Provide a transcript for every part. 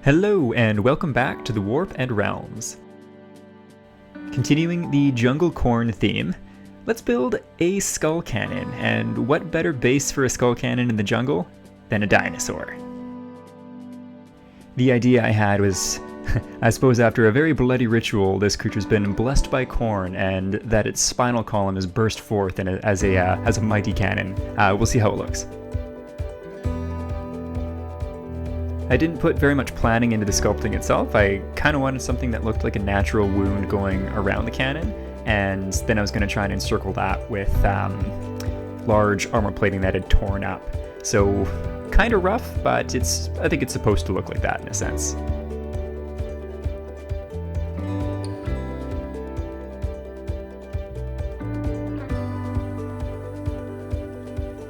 Hello and welcome back to the Warp and Realms. Continuing the jungle Khorne theme, let's build a skull cannon, and what better base for a skull cannon in the jungle than a dinosaur? The idea I had was, I suppose after a very bloody ritual, this creature's been blessed by Khorne, and that its spinal column has burst forth as a mighty cannon. We'll see how it looks. I didn't put very much planning into the sculpting itself. I kind of wanted something that looked like a natural wound going around the cannon, and then I was going to try and encircle that with large armor plating that had torn up. So kind of rough, but I think it's supposed to look like that in a sense.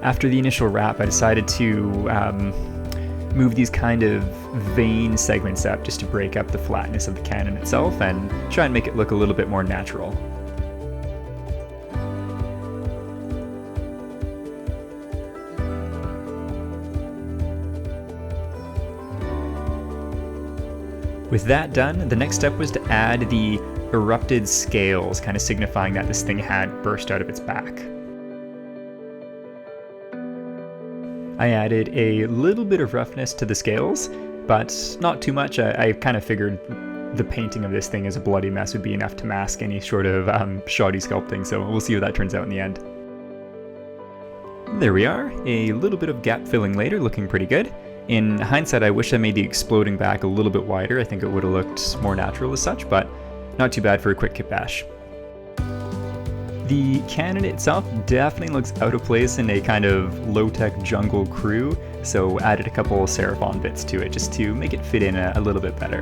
After the initial wrap, I decided to move these kind of vein segments up just to break up the flatness of the cannon itself and try and make it look a little bit more natural. With that done, the next step was to add the erupted scales, kind of signifying that this thing had burst out of its back. I added a little bit of roughness to the scales, but not too much. I kind of figured the painting of this thing as a bloody mess would be enough to mask any sort of shoddy sculpting, so we'll see how that turns out in the end. There we are, a little bit of gap filling later, looking pretty good. In hindsight, I wish I made the exploding back a little bit wider. I think it would have looked more natural as such, but not too bad for a quick kit bash. The cannon itself definitely looks out of place in a kind of low-tech jungle crew, so added a couple Seraphon bits to it just to make it fit in a little bit better.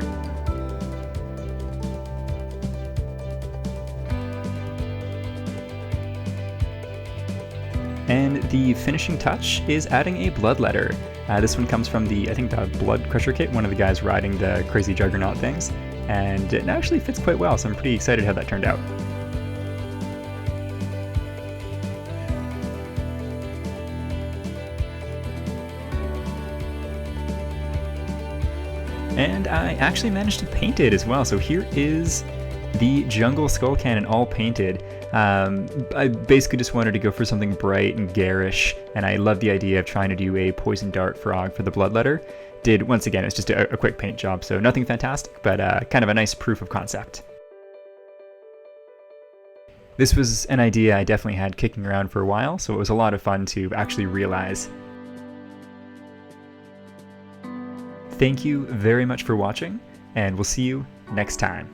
And the finishing touch is adding a bloodletter. This one comes from I think the Blood Crusher kit, one of the guys riding the crazy juggernaut things, and it actually fits quite well, so I'm pretty excited how that turned out. And I actually managed to paint it as well, so here is the jungle skull cannon all painted. I basically just wanted to go for something bright and garish, and I love the idea of trying to do a poison dart frog for the bloodletter. Once again, it's just a quick paint job, so nothing fantastic, but kind of a nice proof of concept. This was an idea I definitely had kicking around for a while, so it was a lot of fun to actually realize. Thank you very much for watching, and we'll see you next time.